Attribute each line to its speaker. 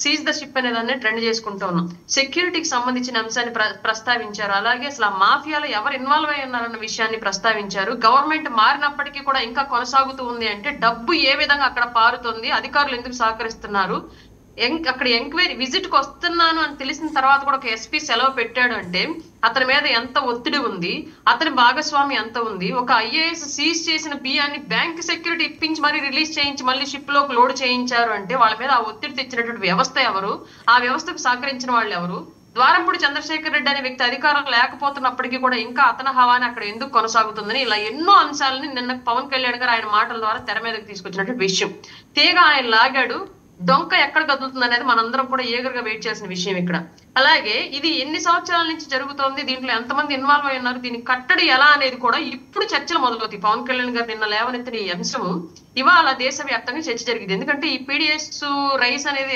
Speaker 1: Seize the ship అనే దాన్ని trend చేసుకుంటూ ఉన్నాం. సెక్యూరిటీకి సంబంధించిన అంశాన్ని ప్రస్తావించారు. అలాగే అసలు ఆ మాఫియాలో ఎవరు ఇన్వాల్వ్ అయి ఉన్నారన్న విషయాన్ని ప్రస్తావించారు. గవర్నమెంట్ మారినప్పటికీ కూడా ఇంకా కొనసాగుతూ ఉంది అంటే డబ్బు ఏ విధంగా అక్కడ పారుతుంది, అధికారులు ఎందుకు సహకరిస్తున్నారు, అక్కడ ఎంక్వైరీ విజిట్ కి వస్తున్నాను అని తెలిసిన తర్వాత కూడా ఒక ఎస్పీ సెలవు పెట్టాడు అంటే అతని మీద ఎంత ఒత్తిడి ఉంది, అతని భాగస్వామి ఎంత ఉంది. ఒక ఐఏఎస్ సీజ్ చేసిన బియ్యాన్ని బ్యాంక్ సెక్యూరిటీ ఇప్పించి మరీ రిలీజ్ చేయించి మళ్ళీ షిప్ లోకి లోడ్ చేయించారు అంటే వాళ్ళ మీద ఆ ఒత్తిడి తెచ్చినటువంటి వ్యవస్థ ఎవరు, ఆ వ్యవస్థకు సహకరించిన వాళ్ళు ఎవరు. ద్వారంపూడి చంద్రశేఖర్ రెడ్డి అనే వ్యక్తి అధికారం లేకపోతున్నప్పటికీ కూడా ఇంకా అతని హవాని అక్కడ ఎందుకు కొనసాగుతుందని ఇలా ఎన్నో అంశాలని నిన్న పవన్ కళ్యాణ్ గారు ఆయన మాటల ద్వారా తెర మీదకి తీసుకొచ్చినటువంటి విషయం. తీగ ఆయన లాగాడు, డొంక ఎక్కడ కదులుతుంది అనేది మనందరం కూడా ఏగర్గా వెయిట్ చేసిన విషయం ఇక్కడ. అలాగే ఇది ఎన్ని సంవత్సరాల నుంచి జరుగుతోంది, దీంట్లో ఎంతమంది ఇన్వాల్వ్ అయి ఉన్నారు, దీని కట్టడి ఎలా అనేది కూడా ఇప్పుడు చర్చలు మొదలవుతాయి. పవన్ కళ్యాణ్ గారు నిన్న లేవనెత్తిన ఈ అంశం ఇవాళ దేశవ్యాప్తంగా చర్చ జరిగింది. ఎందుకంటే ఈ పీడిఎస్ రైస్ అనేది